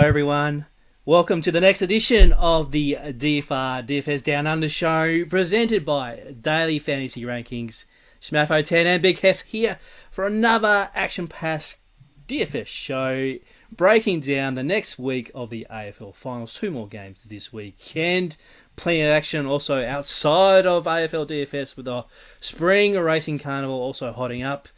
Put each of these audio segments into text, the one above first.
everyone. Welcome to the next edition of the DFS Down Under Show, presented by Daily Fantasy Rankings. Smatho and Big Hef here for another action-packed DFS show, breaking down the next week of the AFL Finals. 2 more games this weekend. Plenty of action also outside of AFL DFS with the Spring Racing Carnival also hotting up.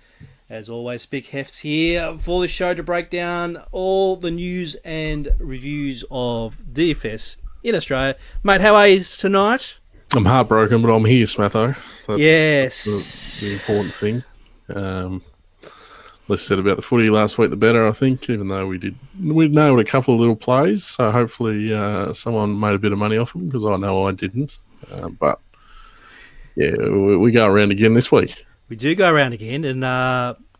As always, Big Hef's here for the show to break down all the news and reviews of DFS in Australia. Mate, how are you tonight? I'm heartbroken, but I'm here, Smatho. That's the important thing. Less said about the footy last week, the better, I think, even though we nailed a couple of little plays, so hopefully someone made a bit of money off them, because I know I didn't. But, yeah, we go around again this week. We do go around again, and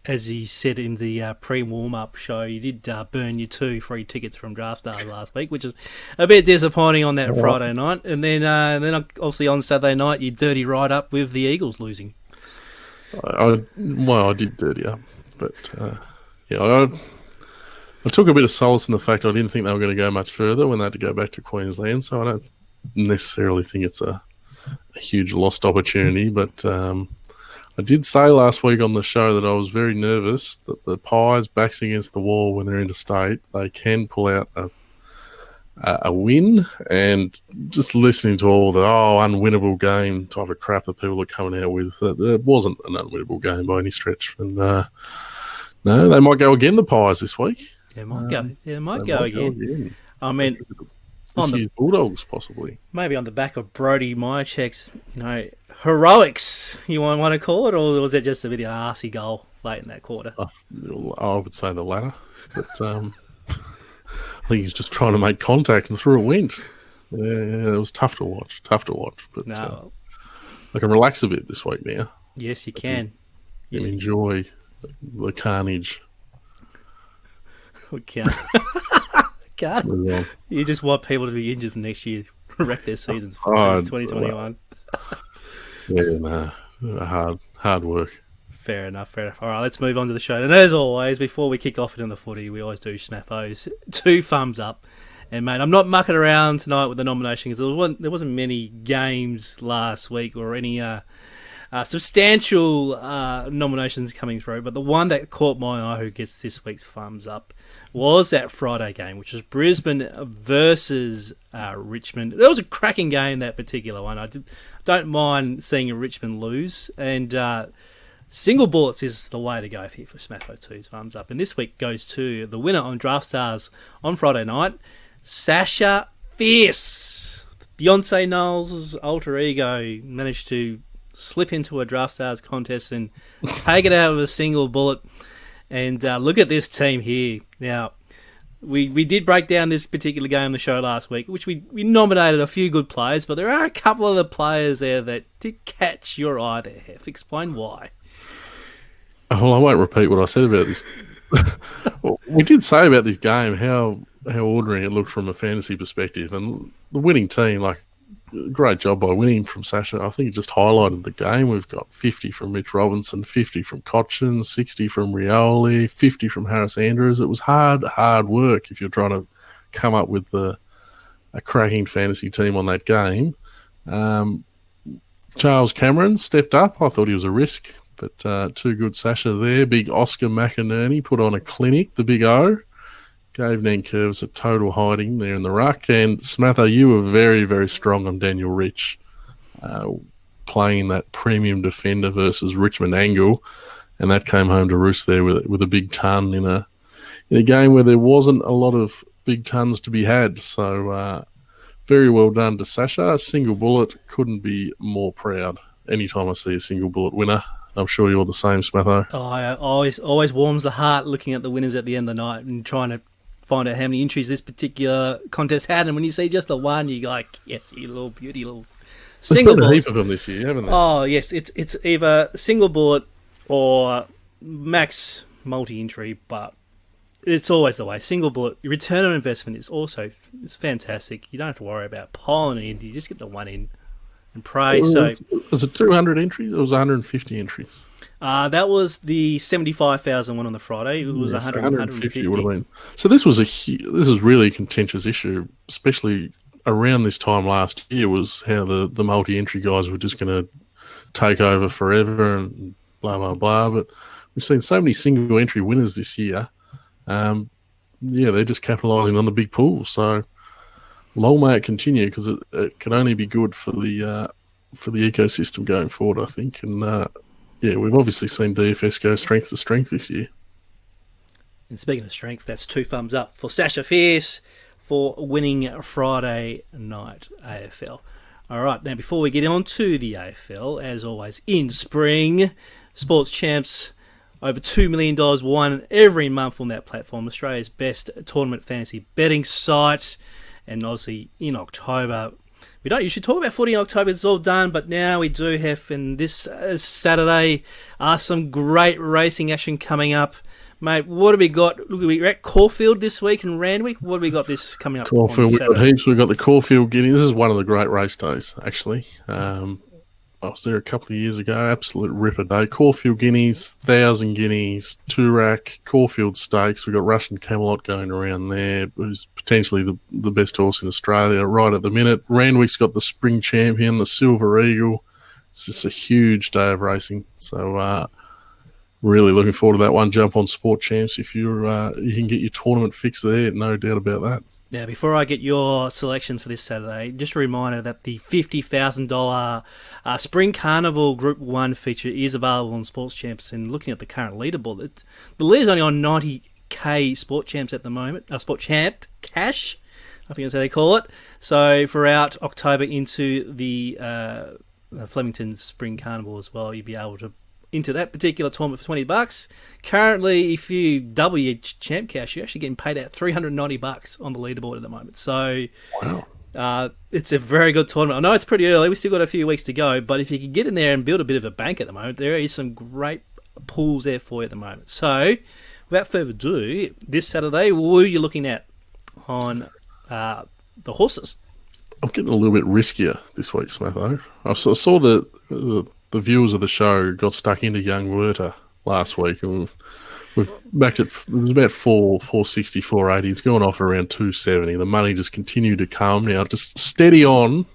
as he said in the pre-warm-up show, you did burn your 2 free tickets from Draft Stars last week, which is a bit disappointing on that Friday night. And then obviously on Saturday night, you dirty right up with the Eagles losing. I did dirty up, but I took a bit of solace in the fact I didn't think they were going to go much further when they had to go back to Queensland, so I don't necessarily think it's a huge lost opportunity, but I did say last week on the show that I was very nervous that the Pies backs against the wall when they're interstate. They can pull out a win, and just listening to all the unwinnable game type of crap that people are coming out with, it wasn't an unwinnable game by any stretch. And no, they might go again, the Pies, this week. They might go. Yeah, they might go again. I mean, this year's Bulldogs, possibly. Maybe on the back of Brody Myercheck's, heroics, you want to call it, or was it just a bit of an arsey goal late in that quarter? I would say the latter, but I think he's just trying to make contact and through it went. Yeah, it was tough to watch, but no. I can relax a bit this week now. Yes, you can. And enjoy the carnage. We can't. You just want people to be injured for next year, wreck their seasons for 2021. Yeah, hard work. Fair enough. All right, let's move on to the show. And as always, before we kick off into the footy, we always do Smatho's 2 thumbs up. And mate, I'm not mucking around tonight with the nomination because there wasn't many games last week or any substantial nominations coming through. But the one that caught my eye, who gets this week's thumbs up, was that Friday game, which was Brisbane versus Richmond. It was a cracking game, that particular one. I don't mind seeing a Richmond lose, and single bullets is the way to go here for Smatho 2's thumbs up. And this week goes to the winner on Draft Stars on Friday night, Sasha Fierce. Beyonce Knowles' alter ego managed to slip into a Draft Stars contest and take it out with a single bullet. And look at this team here. Now, we did break down this particular game on the show last week, which we nominated a few good players, but there are a couple of the players there that did catch your eye there, Hef. Explain why. Well, I won't repeat what I said about this. Well, we did say about this game how ordinary it looked from a fantasy perspective, and the winning team, great job by winning from Sasha. I think it just highlighted the game. We've got 50 from Mitch Robinson, 50 from Cochin, 60 from Rioli, 50 from Harris Andrews. It was hard work if you're trying to come up with a cracking fantasy team on that game. Charles Cameron stepped up. I thought he was a risk, but too good Sasha there. Big Oscar McInerney put on a clinic, the big O. Gave Nankervis a total hiding there in the ruck. And Smatho, you were very, very strong on Daniel Rich, playing that premium defender versus Richmond angle, and that came home to roost there with a big ton in a game where there wasn't a lot of big tons to be had. So very well done to Sasha. A single bullet, couldn't be more proud. Anytime I see a single bullet winner, I'm sure you're the same, Smatho. Always warms the heart looking at the winners at the end of the night and trying to find out how many entries this particular contest had, and when you see just the one, you're like, yes, you little beauty, little single bullet. There's been a heap of them this year, haven't they? Oh, yes, it's either single bullet or max multi-entry, but it's always the way. Single bullet, your return on investment is also fantastic. You don't have to worry about piling it in, you just get the one in, and pray. So was it 200 entries? It was 150 entries. That was the 75,000 one on the Friday. It was 150 would have been. So this was this is really a contentious issue, especially around this time last year. Was how the multi-entry guys were just going to take over forever and blah blah blah. But we've seen so many single entry winners this year. They're just capitalising on the big pools. So long may it continue, because it can only be good for the ecosystem going forward, I think. And we've obviously seen DFS go strength to strength this year. And speaking of strength, that's 2 thumbs up for Sasha Fierce for winning Friday night AFL. All right, now before we get on to the AFL, as always, in spring, SportChamps, over $2 million won every month on that platform, Australia's best tournament fantasy betting site. And obviously in October, we don't usually talk about footy in October, it's all done, but now we do have, and this Saturday are some great racing action coming up. Mate, what have we got? Look, we're at Caulfield this week and Randwick. What have we got this coming up? Caulfield, we've got heaps. We've got the Caulfield Guineas. This is one of the great race days, actually. I was there a couple of years ago. Absolute ripper day. Caulfield Guineas, 1,000 Guineas, Toorak, Caulfield Stakes. We've got Russian Camelot going around there, who's potentially the best horse in Australia right at the minute. Randwick's got the Spring Champion, the Silver Eagle. It's just a huge day of racing. So really looking forward to that one. Jump on SportChamps if you can get your tournament fix there, no doubt about that. Now, before I get your selections for this Saturday, just a reminder that the $50,000 Spring Carnival Group 1 feature is available on SportChamps. And looking at the current leaderboard, the leader's only on 90k SportChamps at the moment. SportChamp Cash, I think that's how they call it. So for out October into the Flemington Spring Carnival as well, you'll be able to into that particular tournament for $20. Currently, if you double your champ cash, you're actually getting paid out $390 on the leaderboard at the moment. So, wow. It's a very good tournament. I know it's pretty early. We've still got a few weeks to go, but if you can get in there and build a bit of a bank at the moment, there is some great pools there for you at the moment. So, without further ado, this Saturday, what are you looking at on the horses? I'm getting a little bit riskier this week, Smatho. I saw the viewers of the show got stuck into Young Werter last week, and we've backed it. It was about 460, 480. It's gone off around 270. The money just continued to come. Now, just steady on.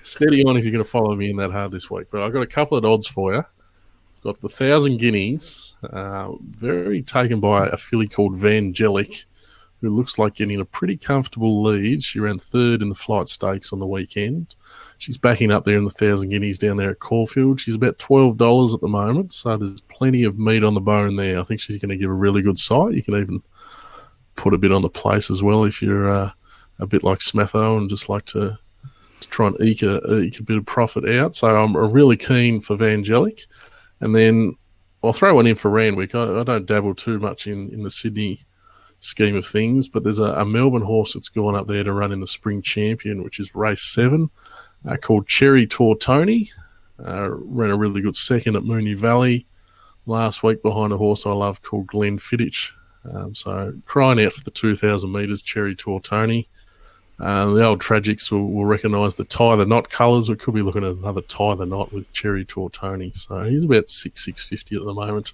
Steady on if you're going to follow me in that hard this week. But I've got a couple of odds for you. I've got the 1,000 Guineas, very taken by a filly called Vangelic, who looks like getting a pretty comfortable lead. She ran third in the Flight Stakes on the weekend. She's backing up there in the 1,000 Guineas down there at Caulfield. She's about $12 at the moment, so there's plenty of meat on the bone there. I think she's going to give a really good sight. You can even put a bit on the place as well if you're a bit like Smatho and just like to try and eke a bit of profit out. So I'm really keen for Vangelic. And then I'll throw one in for Randwick. I don't dabble too much in the Sydney scheme of things, but there's a Melbourne horse that's gone up there to run in the Spring Champion, which is race 7. Called Cherry Tortoni. Ran a really good second at Moonee Valley last week behind a horse I love called Glenn Fittich. So crying out for the 2,000 metres, Cherry Tortoni. The old tragics will recognise the Tie the Knot colours. We could be looking at another Tie the Knot with Cherry Tortoni. So he's about 650 at the moment.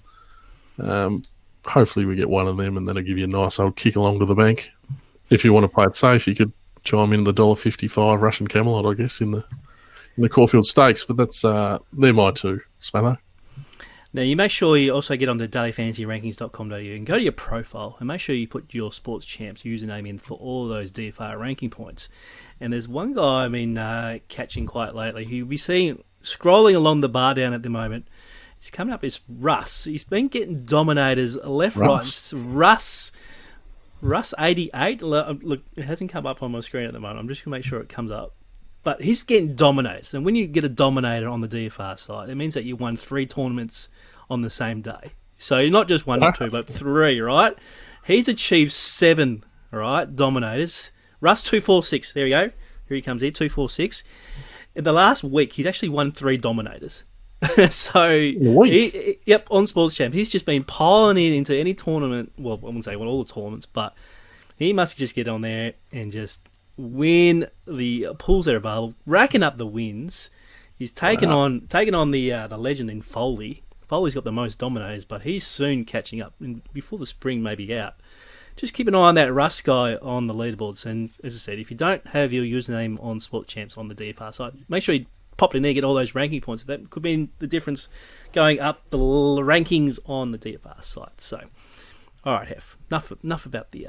Hopefully we get one of them, and that'll give you a nice old kick along to the bank. If you want to play it safe, you could chime in the $1.55 Russian Camelot, I guess, in the Caulfield Stakes. But that's they're my two, Smatho. Now, you make sure you also get on to dailyfantasyrankings.com.au and go to your profile and make sure you put your SportChamps username in for all those DFR ranking points. And there's one guy I've been catching quite lately who you'll be seeing scrolling along the bar down at the moment. He's coming up as Russ. He's been getting dominators left, right. Russ 88. Look, it hasn't come up on my screen at the moment. I'm just going to make sure it comes up. But he's getting dominators. And when you get a dominator on the DFR side, it means that you won 3 tournaments on the same day. So not just 1 or 2, but 3, right? He's achieved 7, right, dominators. Russ 246. There we go. Here he comes here, 246. In the last week, he's actually won 3 dominators. So, on SportChamp, he's just been piling in into any tournament. Well, I wouldn't say all the tournaments, but he must just get on there and just win the pools that are available, racking up the wins. He's taken on the legend in Foley. Foley's got the most dominoes, but he's soon catching up. And before the spring may be out, just keep an eye on that Russ guy on the leaderboards. And as I said, if you don't have your username on SportChamps on the DFR site, make sure you pop it in there, get all those ranking points. That could be the difference going up the rankings on the DFR site. So, all right, Hef. Enough about the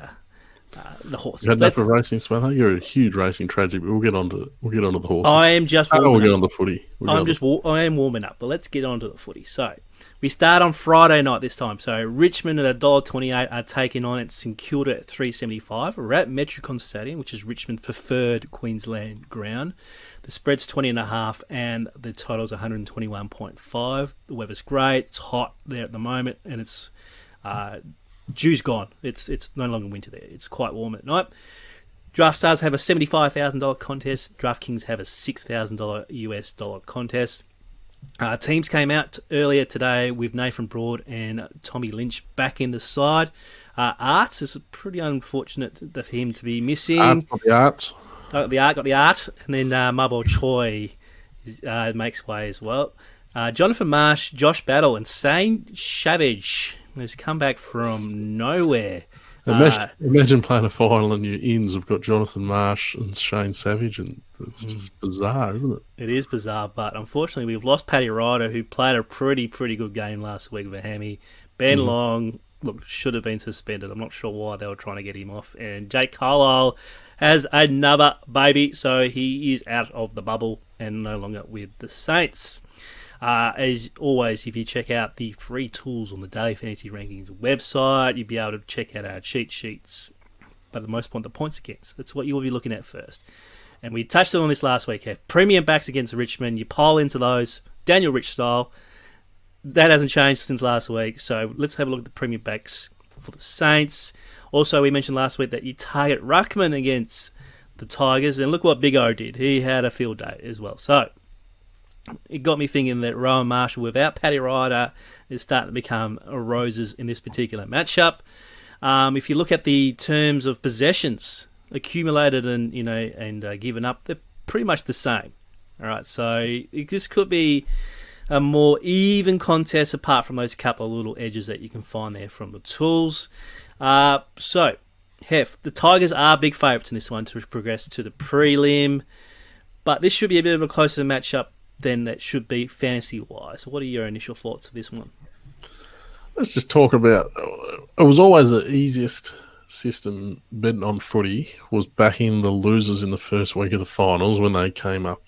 horses. You had enough of racing, Smatho? You're a huge racing tragedy, but we'll get onto the horses. I am just warming we'll get up. on the footy. I am warming up, but let's get on to the footy. So, we start on Friday night this time. So, Richmond at $1.28 are taking on at St Kilda at $3.75. We're at Metricon Stadium, which is Richmond's preferred Queensland ground. The spread's 20.5 and the total's 121.5. The weather's great. It's hot there at the moment, and it's dew's gone. It's no longer winter there. It's quite warm at night. Draft Stars have a $75,000 contest. DraftKings have a $6,000 US dollar contest. Teams came out earlier today with Nathan Broad and Tommy Lynch back in the side. Arts is pretty unfortunate for him to be missing. Got the art. And then Mabo Choi makes way as well. Jonathan Marsh, Josh Battle, and Shane Savage has come back from nowhere. Imagine playing a final and your ins have got Jonathan Marsh and Shane Savage, and it's just bizarre, isn't it? It is bizarre, but unfortunately we've lost Paddy Ryder, who played a pretty good game last week with a hammy. Ben Long, should have been suspended. I'm not sure why they were trying to get him off. And Jake Carlisle has another baby, so he is out of the bubble and no longer with the Saints. As always, if you check out the free tools on the Daily Fantasy Rankings website, you'll be able to check out our cheat sheets. But the most important, the points against. That's what you will be looking at first. And we touched on this last week, Hef. Premium backs against Richmond. You pile into those. Daniel Rich style. That hasn't changed since last week. So let's have a look at the premium backs for the Saints. Also, we mentioned last week that you target Ruckman against the Tigers. And look what Big O did. He had a field day as well. So it got me thinking that Rowan Marshall without Paddy Ryder is starting to become roses in this particular matchup. If you look at the terms of possessions accumulated and given up, they're pretty much the same. All right, so this could be a more even contest apart from those couple of little edges that you can find there from the tools. So, Hef, the Tigers are big favourites in this one to progress to the prelim, but this should be a bit of a closer matchup than that should be fantasy-wise. What are your initial thoughts of this one? Let's just talk about... It was always the easiest system betting on footy was backing the losers in the first week of the finals when they came up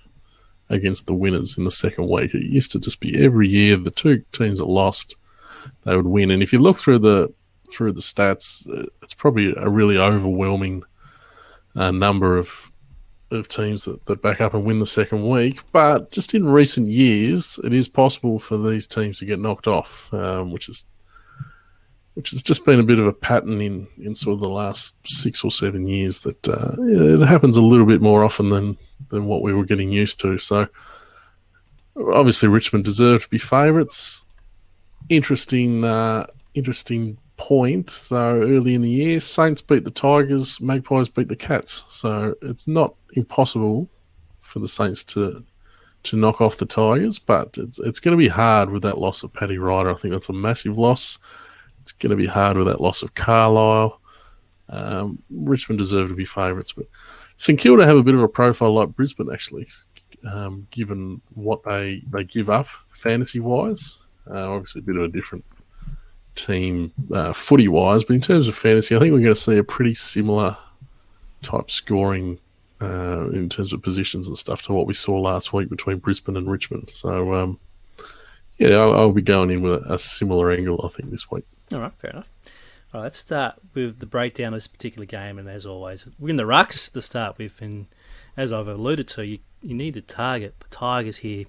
against the winners in the second week. It used to just be every year the two teams that lost, they would win. And if you look through the stats, it's probably a really overwhelming number of teams that back up and win the second week. But just in recent years, it is possible for these teams to get knocked off, which has just been a bit of a pattern in sort of the last 6 or 7 years that it happens a little bit more often than what we were getting used to. So obviously Richmond deserve to be favourites. Interesting point, though, early in the year, Saints beat the Tigers, Magpies beat the Cats. So it's not impossible for the Saints to knock off the Tigers, but it's going to be hard with that loss of Paddy Ryder. I think that's a massive loss. It's going to be hard with that loss of Carlisle. Richmond deserve to be favourites, but St Kilda have a bit of a profile like Brisbane, actually, given what they give up fantasy-wise. Obviously a bit of a different team footy-wise, but in terms of fantasy, I think we're going to see a pretty similar type scoring in terms of positions and stuff to what we saw last week between Brisbane and Richmond. So, I'll be going in with a similar angle, I think, this week. All right, fair enough. All right, let's start with the breakdown of this particular game, and as always, we're in the rucks to start with, and as I've alluded to, you need to target the Tigers here,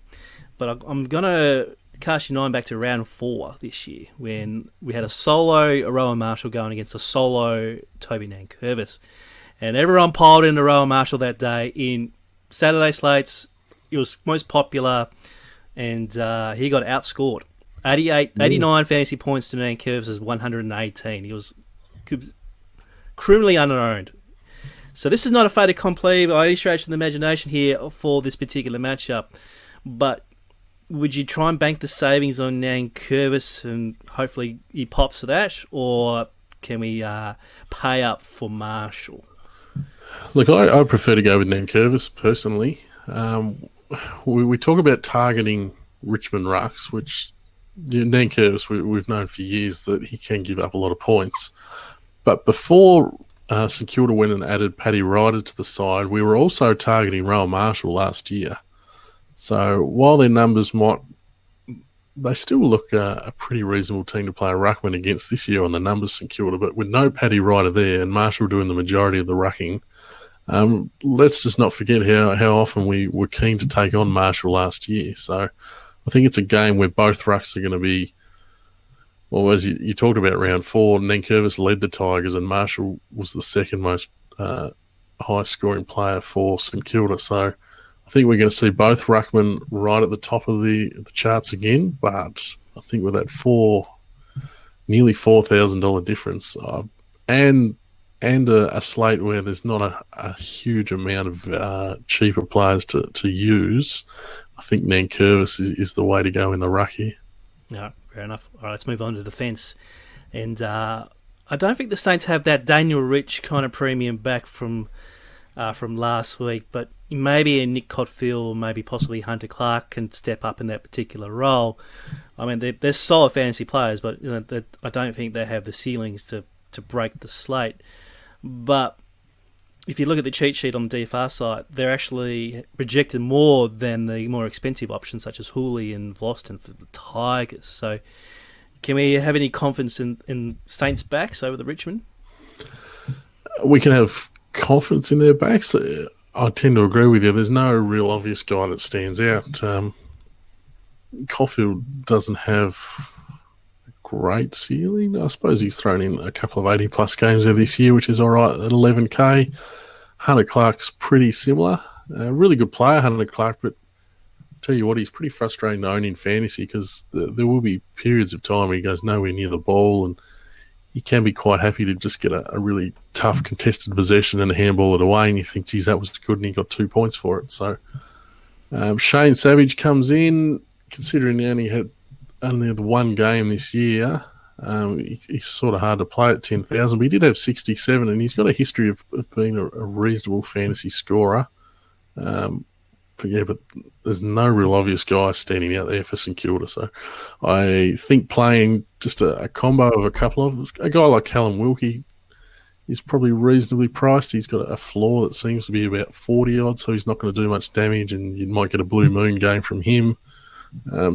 but I'm going to cast your mind back to round 4 this year when we had a solo Rowan Marshall going against a solo Toby Nankervis. And everyone piled into Rowan Marshall that day in Saturday slates. He was most popular, and he got outscored. 89 fantasy points to Nankervis' 118. He was criminally unowned. So this is not a fait accompli by any stretch of the imagination here for this particular matchup. But would you try and bank the savings on Nankervis and hopefully he pops for that? Or can we pay up for Marshall? Look, I prefer to go with Nankervis personally. We talk about targeting Richmond rucks, which Nankervis, we've known for years that he can give up a lot of points. But before St Kilda went and added Paddy Ryder to the side, we were also targeting Rowan Marshall last year. So while their numbers they still look a pretty reasonable team to play a ruckman against this year on the numbers, St Kilda, but with no Paddy Ryder there and Marshall doing the majority of the rucking, let's just not forget how often we were keen to take on Marshall last year. So I think it's a game where both rucks are going to be, well, as you talked about round 4, Nankervis led the Tigers and Marshall was the second most high-scoring player for St Kilda. So I think we're going to see both ruckmen right at the top of the charts again, but I think with that nearly $4,000 difference and a slate where there's not a huge amount of cheaper players to use, I think Nankervis is the way to go in the ruck here. No, fair enough. All right, let's move on to defence. And I don't think the Saints have that Daniel Rich kind of premium back from last week, but maybe Nick Cotfield, maybe possibly Hunter Clark can step up in that particular role. I mean, they're solid fantasy players, but I don't think they have the ceilings to break the slate. But if you look at the cheat sheet on the DFR site, they're actually projected more than the more expensive options such as Hooley and Vlosten for the Tigers. So can we have any confidence in Saints' backs over the Richmond? We can have confidence in their backs. I tend to agree with you. There's no real obvious guy that stands out. Caulfield doesn't have a great ceiling. I suppose he's thrown in a couple of 80-plus games there this year, which is all right at 11K. Hunter Clark's pretty similar. A really good player, Hunter Clark, but tell you what, he's pretty frustrating to own in fantasy because there will be periods of time where he goes nowhere near the ball and you can be quite happy to just get a really tough contested possession and handball it away and you think, geez, that was good and he got 2 points for it. So Shane Savage comes in, considering he only had the one game this year. He's sort of hard to play at 10,000, but he did have 67 and he's got a history of being a reasonable fantasy scorer. But there's no real obvious guy standing out there for St Kilda. So I think playing just a combo of a couple of... A guy like Callum Wilkie is probably reasonably priced. He's got a floor that seems to be about 40-odd, so he's not going to do much damage, and you might get a Blue Moon game from him.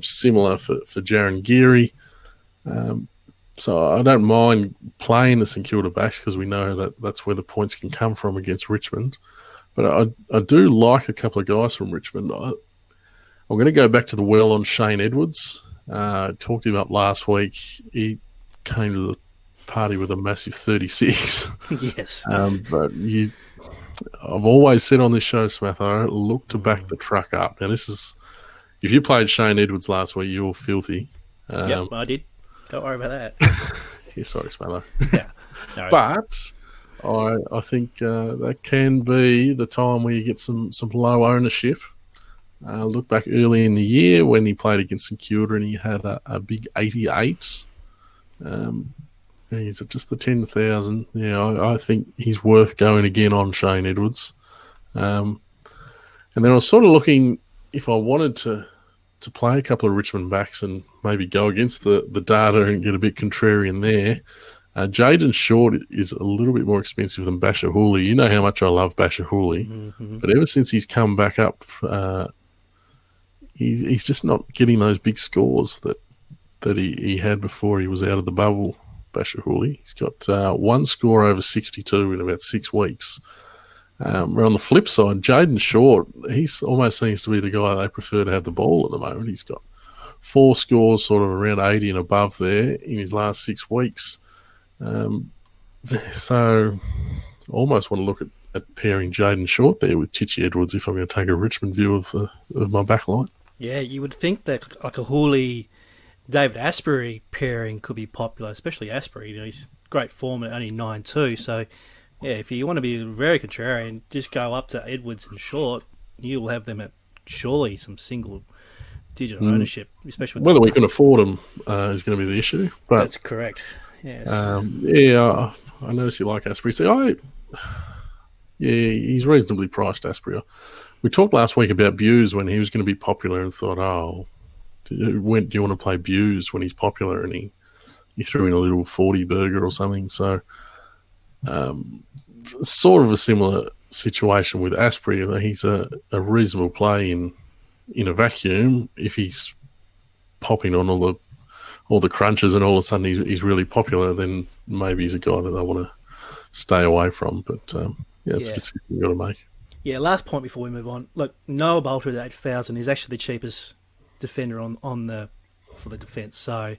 Similar for Jaron Geary. So I don't mind playing the St Kilda backs because we know that that's where the points can come from against Richmond. But I do like a couple of guys from Richmond. I'm going to go back to the well on Shane Edwards. Talked him up last week. He came to the party with a massive 36. Yes. But I've always said on this show, Smatho, look to back the truck up. Now, this is... If you played Shane Edwards last week, you were filthy. Yep, I did. Don't worry about that. Yeah, sorry, Smatho. Yeah. No, but... I think that can be the time where you get some low ownership. Look back early in the year when he played against St Kilda and he had a big 88. He's at just the 10,000. Yeah, I think he's worth going again on Shane Edwards. And then I was sort of looking if I wanted to play a couple of Richmond backs and maybe go against the data and get a bit contrarian there. Jaden Short is a little bit more expensive than Basher Hooley. You know how much I love Basher Hooley. Mm-hmm. But ever since he's come back up, he's just not getting those big scores that he had before he was out of the bubble, Basher Hooley. He's got one score over 62 in about 6 weeks. On the flip side, Jaden Short, he almost seems to be the guy they prefer to have the ball at the moment. He's got 4 scores sort of around 80 and above there in his last 6 weeks. So I almost want to look at pairing Jaden Short there with Chichi Edwards if I'm going to take a Richmond view of my back line. Yeah, you would think that like a Hooley David Asprey pairing could be popular, especially Asprey. He's great form at only 9.2, so Yeah, if you want to be very contrarian, just go up to Edwards and Short. You'll have them at surely some single-digit ownership, especially with whether we can afford them is going to be the issue. But that's correct. Yes. I notice you like Asprey. So he's reasonably priced, Asprey. We talked last week about Buse when he was going to be popular, and thought, do you want to play Buse when he's popular? And he threw in a little 40 burger or something. So sort of a similar situation with Asprey. He's a reasonable play in a vacuum. If he's popping on all the crunches and all of a sudden he's really popular, then maybe he's a guy that I want to stay away from. But it's a decision you've got to make. Yeah, last point before we move on. Look, Noah Bolter at 8,000 is actually the cheapest defender for the defence. So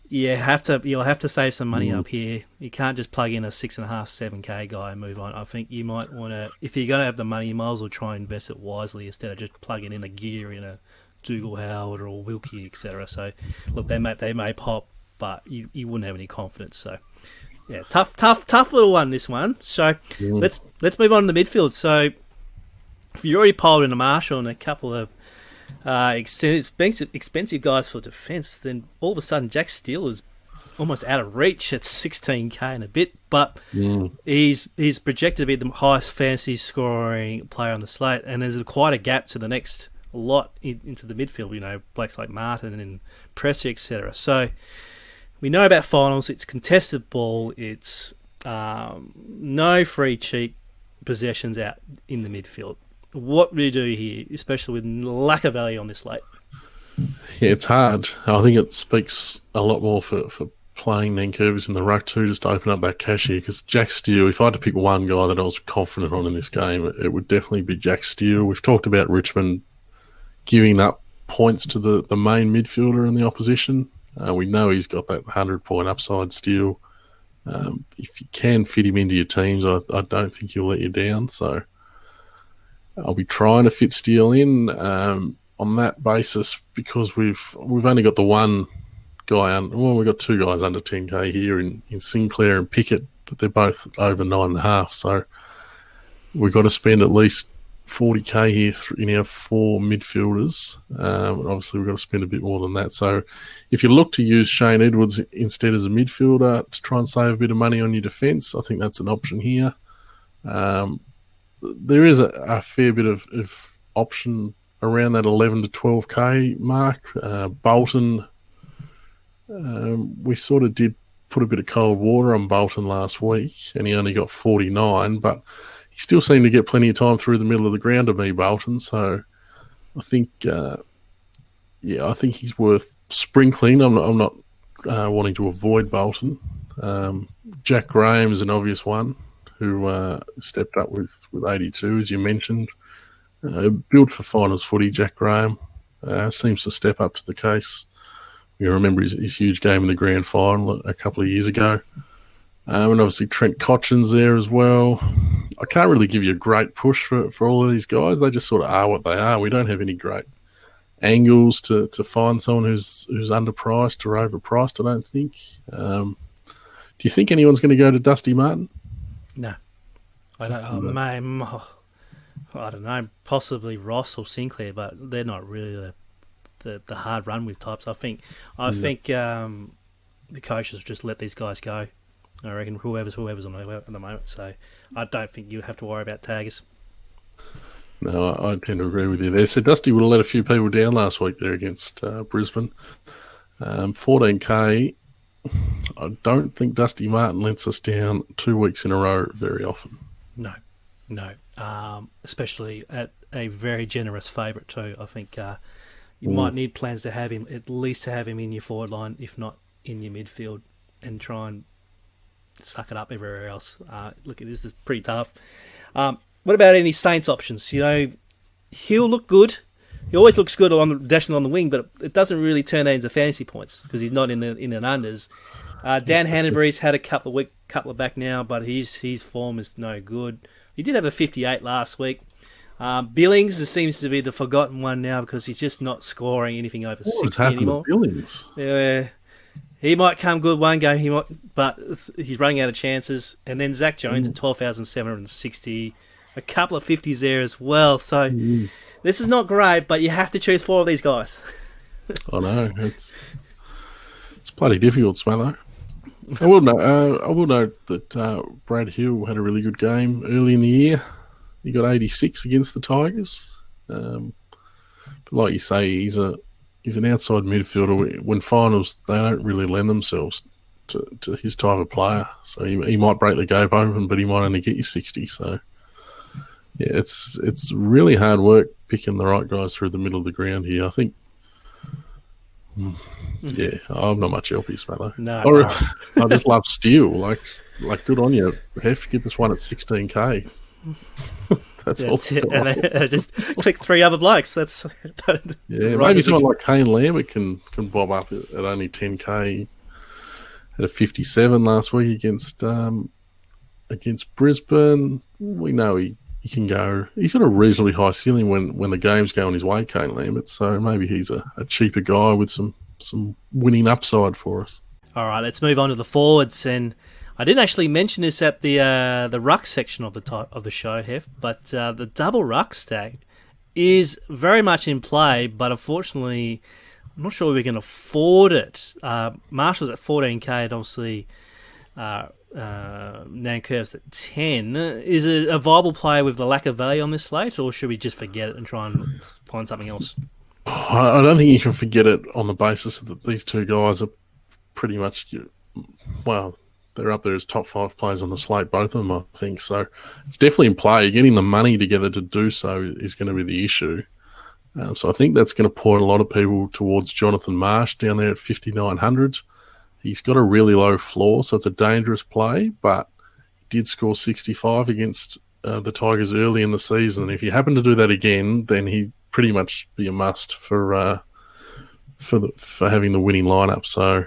you'll have to save some money up here. You can't just plug in a 6.5, 7K guy and move on. I think you might want to, if you're going to have the money, you might as well try and invest it wisely instead of just plugging in a gear in a Dougal Howard or Wilkie, etc. So look, they may pop, but you wouldn't have any confidence. So yeah, tough little one, this one. So let's move on to the midfield. So if you already piled in a Marshall and a couple of expensive guys for defence, then all of a sudden Jack Steele is almost out of reach at 16K and a bit, but he's projected to be the highest fantasy scoring player on the slate, and there's quite a gap to the next lot into the midfield, blokes like Martin and Pressy, etc. So we know about finals. It's contested ball. It's no free cheap possessions out in the midfield. What do you do here, especially with lack of value on this slate? Yeah, it's hard. I think it speaks a lot more for playing Nankervis in the ruck too, just to open up that cash here. Because Jack Steele, if I had to pick one guy that I was confident on in this game, it would definitely be Jack Steele. We've talked about Richmond giving up points to the main midfielder in the opposition. We know he's got that 100-point upside Steele. If you can fit him into your teams, I don't think he'll let you down. So I'll be trying to fit Steele in on that basis, because we've only got the one guy we've got two guys under 10K here in Sinclair and Pickett, but they're both over 9.5. So we've got to spend at least 40K here in our four midfielders. Obviously, we've got to spend a bit more than that. So if you look to use Shane Edwards instead as a midfielder to try and save a bit of money on your defence, I think that's an option here. There is a fair bit of option around that 11 to 12K mark. Bolton, we sort of did put a bit of cold water on Bolton last week, and he only got 49, but he still seemed to get plenty of time through the middle of the ground to me, Bolton. So I think, I think he's worth sprinkling. I'm not wanting to avoid Bolton. Jack Graham is an obvious one, who stepped up with 82, as you mentioned. Built for finals footy, Jack Graham. Seems to step up to the case. You remember his huge game in the grand final a couple of years ago. And obviously Trent Cotchin's there as well. I can't really give you a great push for all of these guys. They just sort of are what they are. We don't have any great angles to find someone who's underpriced or overpriced, I don't think. Do you think anyone's going to go to Dusty Martin? No. I don't know, possibly Ross or Sinclair, but they're not really the hard run with types. I think the coaches just let these guys go. I reckon whoever's on the moment. So I don't think you have to worry about taggers. No, I tend to agree with you there. So Dusty would have let a few people down last week there against Brisbane. 14K. I don't think Dusty Martin lets us down 2 weeks in a row very often. No. Especially at a very generous favourite too. I think you might need plans to have him, at least to have him in your forward line, if not in your midfield, and try and suck it up everywhere else. Look, this is pretty tough. What about any Saints options? He'll look good. He always looks good dashing on the wing, but it doesn't really turn that into fantasy points because he's not in an unders. Dan Hanbury's had a couple of back now, but his form is no good. He did have a 58 last week. Billings seems to be the forgotten one now because he's just not scoring anything over 60 anymore. Billings? Yeah, He might come good one game, but he's running out of chances. And then Zach Jones at 12,760, a couple of 50s there as well. So this is not great, but you have to choose 4 of these guys. I know it's bloody difficult, Smatho. I will note that Brad Hill had a really good game early in the year. He got 86 against the Tigers. But like you say, he's an outside midfielder. When finals, they don't really lend themselves to his type of player. So he might break the gate open, but he might only get you 60. So yeah, it's really hard work picking the right guys through the middle of the ground here. I think. Yeah, I'm not much help here, Smatho. No. I just love Steele. Like good on you. Hef, give us one at 16K. That's all. It. And they just click 3 other blokes. That's maybe someone like Kane Lambert can bob up at only 10K. Had a 57 last week against Brisbane. We know he can go. He's got a reasonably high ceiling when the game's going his way, Kane Lambert. So maybe he's a cheaper guy with some winning upside for us. All right, let's move on to the forwards. And I didn't actually mention this at the ruck section of the show, Hef, but the double ruck stack is very much in play. But unfortunately, I'm not sure we can afford it. Marshall's at 14K, and obviously. Nankerv's at 10. Is it a viable play with the lack of value on this slate, or should we just forget it and try and find something else? I don't think you can forget it on the basis that these two guys are pretty much, well, they're up there as top 5 players on the slate, both of them, I think. So it's definitely in play. Getting the money together to do so is going to be the issue. So I think that's going to point a lot of people towards Jonathan Marsh down there at 5,900. He's got a really low floor, so it's a dangerous play, but he did score 65 against the Tigers early in the season. If you happen to do that again, then he'd pretty much be a must for having the winning lineup. So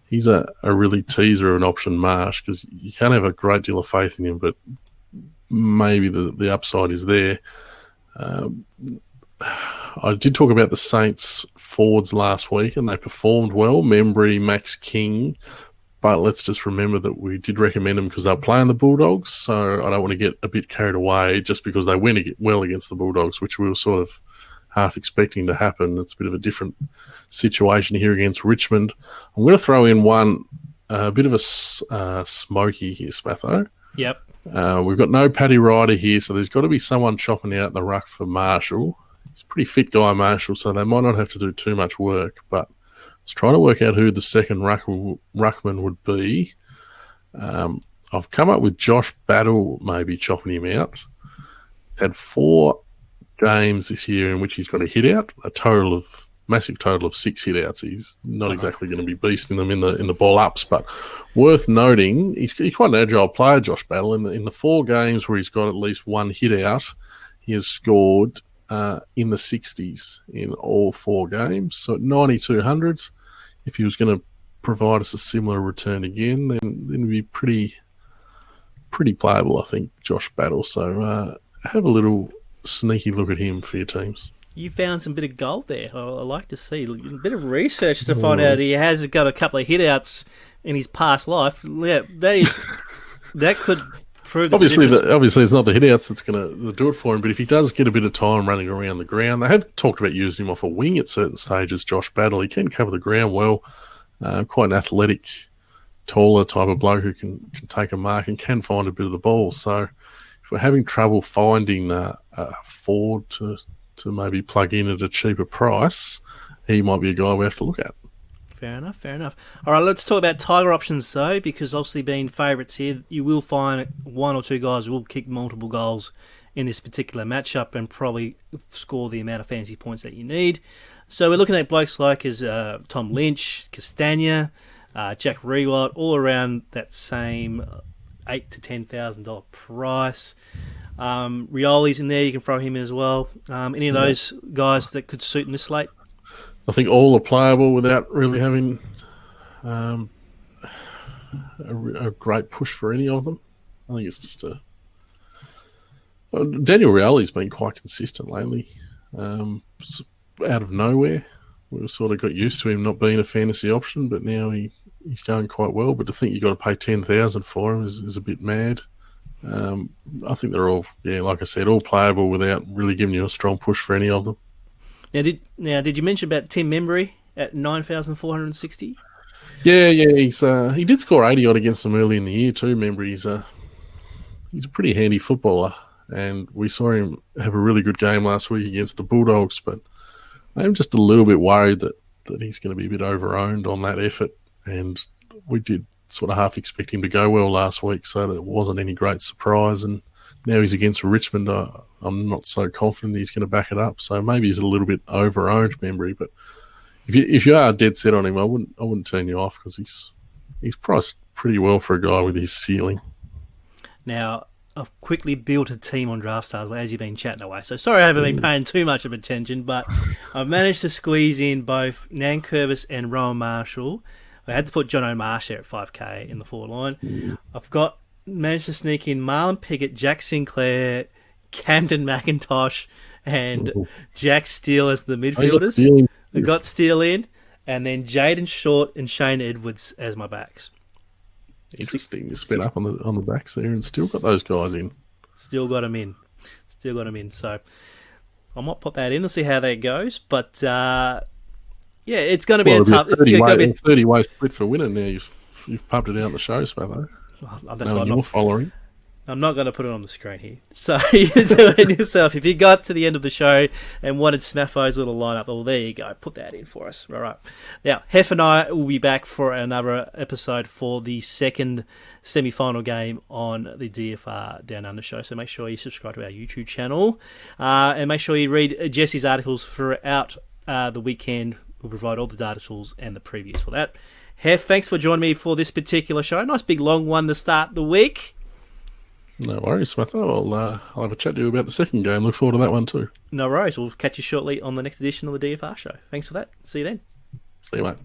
he's a really teaser of an option, Marsh, because you can't have a great deal of faith in him, but maybe the upside is there. I did talk about the Saints forwards last week, and they performed well. Membry, Max King, but let's just remember that we did recommend them because they're playing the Bulldogs, so I don't want to get a bit carried away just because they win well against the Bulldogs, which we were sort of half expecting to happen. It's a bit of a different situation here against Richmond. I'm going to throw in a bit of a smoky here, Smatho. Yep. We've got no Paddy Ryder here, so there's got to be someone chopping out the ruck for Marshall. He's a pretty fit guy, Marshall, so they might not have to do too much work. But I was trying to work out who the second ruckman would be. I've come up with Josh Battle maybe chopping him out. Had 4 games this year in which he's got a hit out, massive total of 6 hit outs. He's not exactly going to be beasting them in the ball ups, but worth noting, he's quite an agile player, Josh Battle. In the 4 games where he's got at least 1 hit out, he has scored in the 60s in all 4 games. So at 9,200, if he was going to provide us a similar return again, then it'd be pretty playable, I think, Josh Battle. So have a little sneaky look at him for your teams. You found some bit of gold there. I like to see a bit of research to find out he has got a couple of hit outs in his past life. Yeah, that could prove the obviously difference. It's not the hit outs that's going to do it for him, but if he does get a bit of time running around the ground, they have talked about using him off a wing at certain stages. Josh Battle, he can cover the ground well, quite an athletic, taller type of bloke who can take a mark and can find a bit of the ball. So if we're having trouble finding a forward to maybe plug in at a cheaper price, he might be a guy we have to look at. Fair enough. All right, let's talk about Tiger options, though, because obviously being favourites here, you will find 1 or 2 guys who will kick multiple goals in this particular matchup and probably score the amount of fantasy points that you need. So we're looking at blokes like Tom Lynch, Castagna, Jack Rewalt, all around that same $8,000 to $10,000 price. Rioli's in there, you can throw him in as well. Any of those guys that could suit in this slate? I think all are playable without really having a great push for any of them. I think it's just Daniel Rioli's been quite consistent lately. Out of nowhere, we've sort of got used to him not being a fantasy option, but now he's going quite well, but to think you've got to pay 10,000 for him is a bit mad. I think they're all, like I said, all playable without really giving you a strong push for any of them. Now, did you mention about Tim Membry at 9,460? Yeah, he did score 80 odd against them early in the year too. Membry, he's a pretty handy footballer, and we saw him have a really good game last week against the Bulldogs. But I'm just a little bit worried that he's going to be a bit over-owned on that effort, and we did sort of half expect him to go well last week, so that it wasn't any great surprise. And now he's against Richmond. I'm not so confident that he's going to back it up. So maybe he's a little bit over-owned, Membry. But if you are dead set on him, I wouldn't turn you off, because he's priced pretty well for a guy with his ceiling. Now, I've quickly built a team on DraftStars as you've been chatting away. So sorry I haven't been paying too much of attention, but I've managed to squeeze in both Nankervis and Rowan Marshall. I had to put John O'Marsh there at 5K in the forward line. I've managed to sneak in Marlon Pickett, Jack Sinclair, Camden McIntosh, and Jack Steele as the midfielders. I got Steele in, and then Jaden Short and Shane Edwards as my backs. Interesting. You spin up on the backs there and still got those guys in. Still got them in. So I might put that in and see how that goes. But it's going to be a tough. It's going to be 30-way split for winning. Now you've pumped it out the show, Smatho. That's what you're following. I'm not going to put it on the screen here. So you do it yourself. If you got to the end of the show and wanted Smatho's little lineup, well, there you go. Put that in for us. All right. Now, Hef and I will be back for another episode for the second semi-final game on the DFR Down Under show. So make sure you subscribe to our YouTube channel and make sure you read Jesse's articles throughout the weekend. We'll provide all the data tools and the previews for that. Hef, thanks for joining me for this particular show. Nice big long one to start the week. No worries, Smatho. I'll have a chat to you about the second game. Look forward to that one too. No worries. We'll catch you shortly on the next edition of the DFR show. Thanks for that. See you then. See you, mate.